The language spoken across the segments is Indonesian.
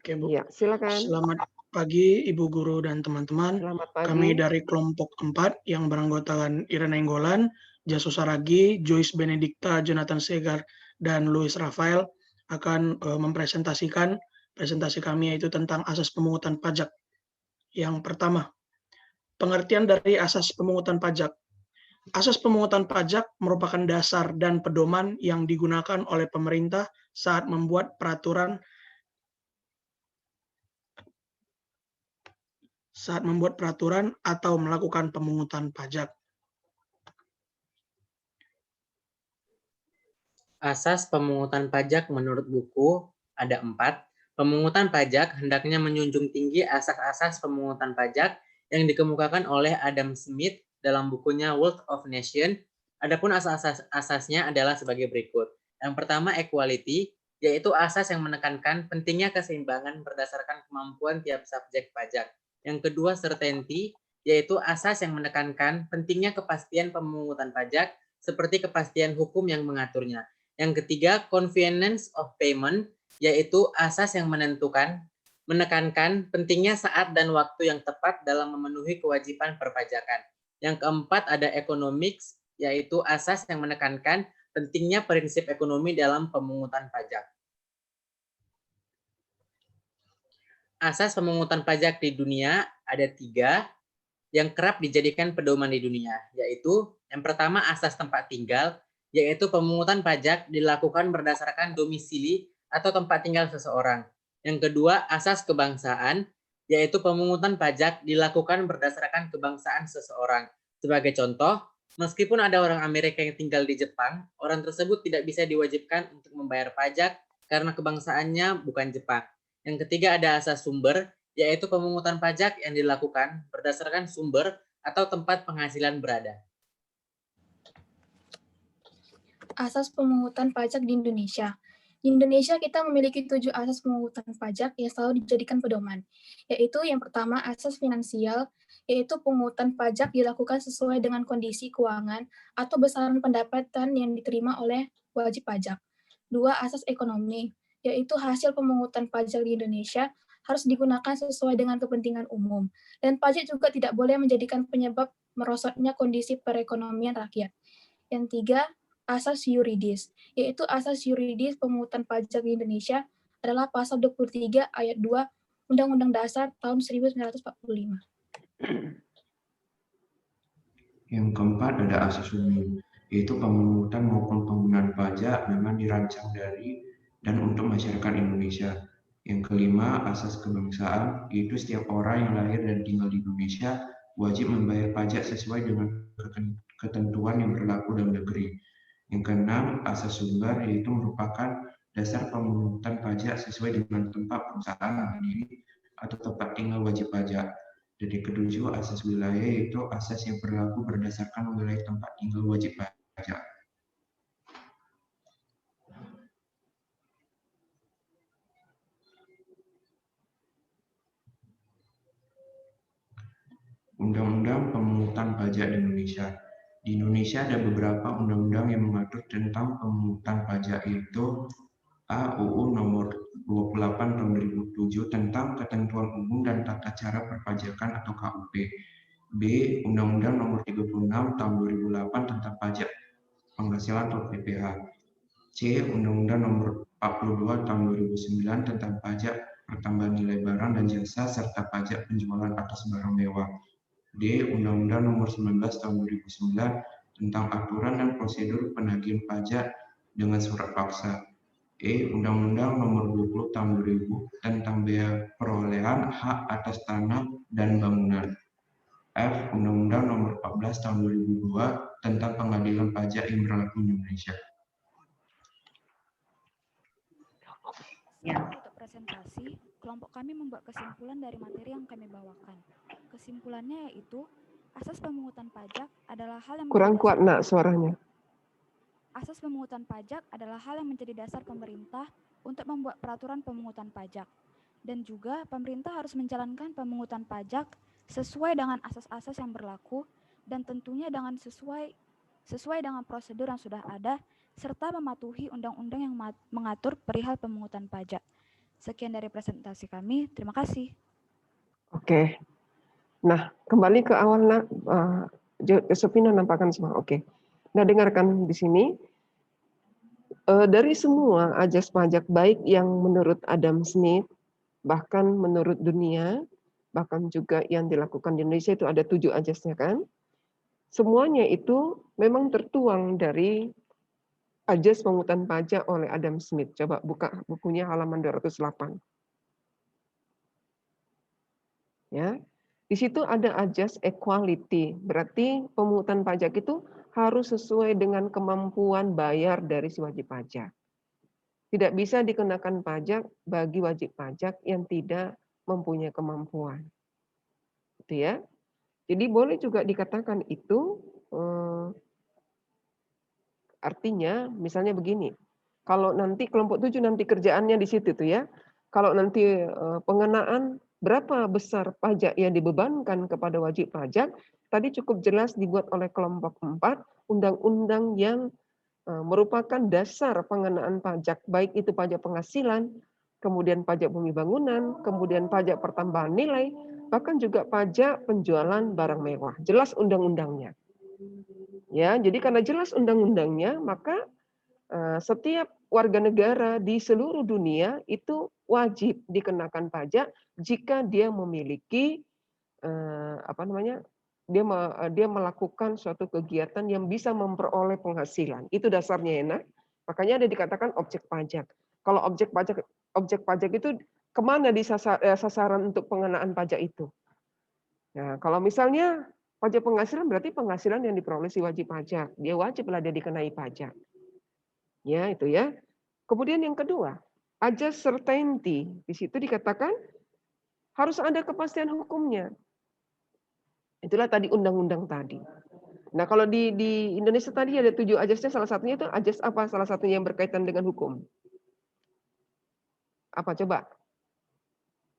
Oke, Bu. Iya, silakan. Selamat pagi Ibu Guru dan teman-teman. Selamat Kami pagi. dari kelompok 4 yang beranggotakan Ira Nainggolan, Jaso Saragi, Joyce Benedicta, Jonathan Segar, dan Louis Rafael akan mempresentasikan presentasi kami yaitu tentang asas pemungutan pajak. Yang pertama, pengertian dari asas pemungutan pajak. Asas pemungutan pajak merupakan dasar dan pedoman yang digunakan oleh pemerintah saat membuat peraturan atau melakukan pemungutan pajak. Asas pemungutan pajak menurut buku ada 4. Pemungutan pajak hendaknya menjunjung tinggi asas-asas pemungutan pajak yang dikemukakan oleh Adam Smith dalam bukunya Wealth of Nations. Adapun asasnya adalah sebagai berikut. Yang pertama, equality, yaitu asas yang menekankan pentingnya keseimbangan berdasarkan kemampuan tiap subjek pajak. Yang kedua, certainty, yaitu asas yang menekankan pentingnya kepastian pemungutan pajak seperti kepastian hukum yang mengaturnya. Yang ketiga, convenience of payment, yaitu asas yang menekankan pentingnya saat dan waktu yang tepat dalam memenuhi kewajiban perpajakan. Yang keempat, ada economics, yaitu asas yang menekankan pentingnya prinsip ekonomi dalam pemungutan pajak. Asas pemungutan pajak di dunia ada 3 yang kerap dijadikan pedoman di dunia, yaitu yang pertama asas tempat tinggal, yaitu pemungutan pajak dilakukan berdasarkan domisili atau tempat tinggal seseorang. Yang kedua, asas kebangsaan, yaitu pemungutan pajak dilakukan berdasarkan kebangsaan seseorang. Sebagai contoh, meskipun ada orang Amerika yang tinggal di Jepang, orang tersebut tidak bisa diwajibkan untuk membayar pajak karena kebangsaannya bukan Jepang. Yang ketiga, ada asas sumber, yaitu pemungutan pajak yang dilakukan berdasarkan sumber atau tempat penghasilan berada. Asas pemungutan pajak di Indonesia. Di Indonesia kita memiliki 7 asas pemungutan pajak yang selalu dijadikan pedoman, yaitu yang pertama asas finansial, yaitu pemungutan pajak dilakukan sesuai dengan kondisi keuangan atau besaran pendapatan yang diterima oleh wajib pajak. 2. Asas ekonomi, yaitu hasil pemungutan pajak di Indonesia harus digunakan sesuai dengan kepentingan umum, dan pajak juga tidak boleh menjadikan penyebab merosotnya kondisi perekonomian rakyat. Yang 3, asas yuridis, yaitu asas yuridis pemungutan pajak di Indonesia adalah pasal 23 ayat 2 Undang-Undang Dasar tahun 1945. Yang keempat ada asas umum, yaitu pemungutan maupun penggunaan pajak memang dirancang dari dan untuk masyarakat Indonesia. Yang kelima, asas kebangsaan, yaitu setiap orang yang lahir dan tinggal di Indonesia wajib membayar pajak sesuai dengan ketentuan yang berlaku dalam negeri. Yang keenam, asas sumber, yaitu merupakan dasar pemungutan pajak sesuai dengan tempat perusahaan mandiri atau tempat tinggal wajib pajak. Dan yang ketujuh, asas wilayah, yaitu asas yang berlaku berdasarkan wilayah tempat tinggal wajib pajak. Undang-undang pemungutan pajak di Indonesia. Di Indonesia ada beberapa undang-undang yang mengatur tentang pemungutan pajak, yaitu A. UU Nomor 28 Tahun 2007 tentang Ketentuan Umum dan Tata Cara Perpajakan atau KUP. B. Undang-Undang Nomor 36 Tahun 2008 tentang Pajak Penghasilan atau PPh. C. Undang-Undang Nomor 42 Tahun 2009 tentang Pajak Pertambahan Nilai Barang dan Jasa serta Pajak Penjualan atas Barang Mewah. D. Undang-Undang Nomor 19 Tahun 2009 tentang aturan dan prosedur penagihan pajak dengan surat paksa. E. Undang-Undang Nomor 20 Tahun 2000 tentang biaya perolehan hak atas tanah dan bangunan. F. Undang-Undang Nomor 14 Tahun 2002 tentang pengadilan pajak yang berlaku di Indonesia. Untuk presentasi, kelompok kami membuat kesimpulan dari materi yang kami bawakan. Kesimpulannya yaitu, asas pemungutan pajak adalah hal yang Kurang kuat nak suaranya. Asas pemungutan pajak adalah hal yang menjadi dasar pemerintah untuk membuat peraturan pemungutan pajak. Dan juga pemerintah harus menjalankan pemungutan pajak sesuai dengan asas-asas yang berlaku dan tentunya dengan sesuai dengan prosedur yang sudah ada serta mematuhi undang-undang yang mengatur perihal pemungutan pajak. Sekian dari presentasi kami. Terima kasih. Oke. Nah, kembali ke awal, Nak. Josephina nampakkan semua. Oke. Nah, dengarkan di sini. Dari semua ajas pajak baik yang menurut Adam Smith, bahkan menurut dunia, bahkan juga yang dilakukan di Indonesia itu ada 7 ajasnya kan. Semuanya itu memang tertuang dari ajas pemungutan pajak oleh Adam Smith. Coba buka bukunya halaman 208. Ya. Di situ ada ajas equality, berarti pemungutan pajak itu harus sesuai dengan kemampuan bayar dari si wajib pajak. Tidak bisa dikenakan pajak bagi wajib pajak yang tidak mempunyai kemampuan. Gitu ya. Jadi boleh juga dikatakan itu artinya misalnya begini. Kalau nanti kelompok 7 nanti kerjaannya di situ tuh ya. Kalau nanti pengenaan berapa besar pajak yang dibebankan kepada wajib pajak, tadi cukup jelas dibuat oleh kelompok 4 undang-undang yang merupakan dasar pengenaan pajak, baik itu pajak penghasilan, kemudian pajak bumi bangunan, kemudian pajak pertambahan nilai, bahkan juga pajak penjualan barang mewah. Jelas undang-undangnya. Ya, jadi karena jelas undang-undangnya, maka setiap warga negara di seluruh dunia itu wajib dikenakan pajak jika dia memiliki dia melakukan suatu kegiatan yang bisa memperoleh penghasilan. Itu dasarnya ya, Nak. Makanya ada dikatakan objek pajak. Kalau objek pajak itu kemana sasaran untuk pengenaan pajak itu? Nah, kalau misalnya pajak penghasilan berarti penghasilan yang diperoleh si wajib pajak. Dia wajiblah dia dikenai pajak. Ya, itu ya. Kemudian yang kedua, ajas certainty. Di situ dikatakan harus ada kepastian hukumnya. Itulah tadi undang-undang tadi. Nah, kalau di Indonesia tadi ada 7 ajasnya, salah satunya itu ajas apa? Salah satunya yang berkaitan dengan hukum. Apa coba?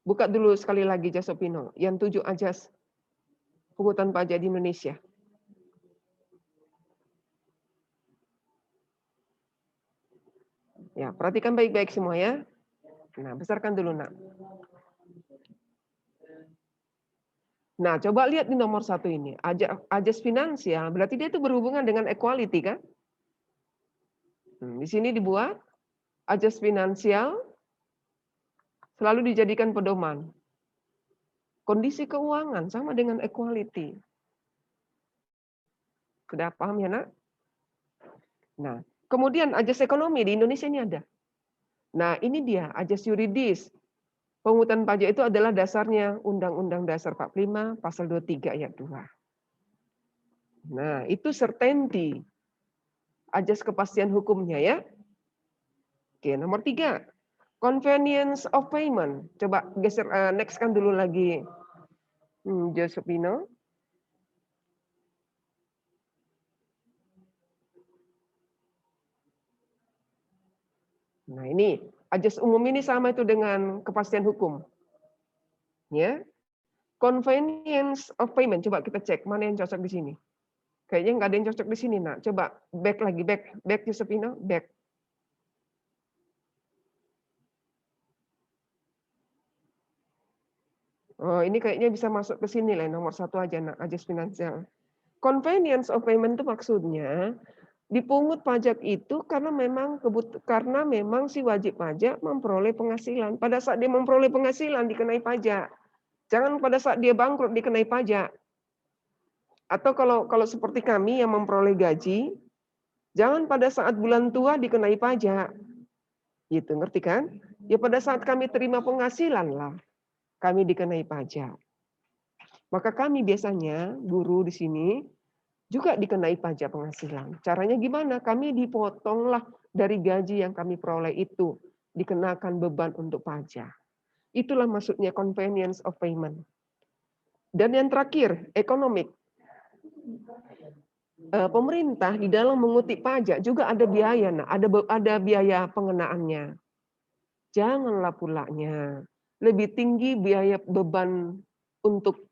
Buka dulu sekali lagi Jasopino, yang 7 ajas pungutan pajak di Indonesia. Ya, perhatikan baik-baik semua ya. Nah, besarkan dulu, Nak. Nah, coba lihat di nomor 1 ini. Ajas finansial, berarti dia itu berhubungan dengan equality kan? Di sini dibuat ajas finansial selalu dijadikan pedoman. Kondisi keuangan sama dengan equality. Sudah paham ya, Nak? Nah, kemudian ajas ekonomi di Indonesia ini ada. Nah, ini dia ajas yuridis. Pungutan pajak itu adalah dasarnya Undang-Undang Dasar 45 Pasal 23 Ayat 2. Nah, itu certainty. Ajas kepastian hukumnya ya. Oke, nomor 3. Convenience of payment. Coba geser next kan dulu lagi. Josephino. Nah, ini ajas umum ini sama itu dengan kepastian hukum. Ya. Convenience of payment. Coba kita cek mana yang cocok di sini. Kayaknya nggak ada yang cocok di sini, Nak. Coba back lagi, back Josephino, back. Oh, ini kayaknya bisa masuk ke sini lah, nomor 1 aja, Nak, ajas finansial. Convenience of payment itu maksudnya dipungut pajak itu karena memang si wajib pajak memperoleh penghasilan. Pada saat dia memperoleh penghasilan dikenai pajak. Jangan pada saat dia bangkrut dikenai pajak. Atau kalau seperti kami yang memperoleh gaji, jangan pada saat bulan tua dikenai pajak. Gitu, ngerti kan? Ya pada saat kami terima penghasilan lah kami dikenai pajak. Maka kami biasanya guru di sini juga dikenai pajak penghasilan. Caranya gimana? Kami dipotonglah dari gaji yang kami peroleh itu, dikenakan beban untuk pajak. Itulah maksudnya convenience of payment. Dan yang terakhir, economic. Pemerintah di dalam mengutip pajak juga ada biaya, nah, ada biaya pengenaannya. Janganlah pulanya lebih tinggi biaya beban untuk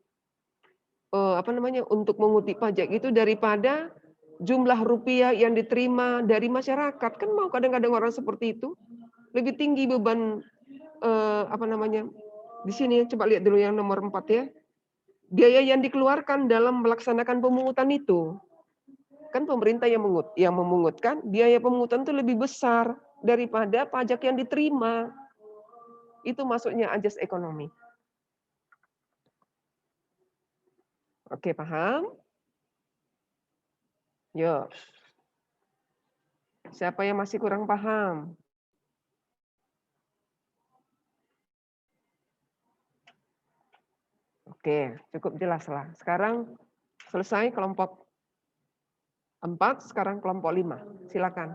untuk mengutip pajak itu daripada jumlah rupiah yang diterima dari masyarakat. Kan mau kadang-kadang orang seperti itu. Lebih tinggi beban apa namanya? Di sini coba lihat dulu yang nomor 4 ya. Biaya yang dikeluarkan dalam melaksanakan pemungutan itu. Kan pemerintah yang memungut kan, biaya pemungutan itu lebih besar daripada pajak yang diterima. Itu masuknya ajas ekonomi. Oke, paham? Yuk. Siapa yang masih kurang paham? Oke, cukup jelas lah. Sekarang selesai kelompok 4, sekarang kelompok 5. Silakan.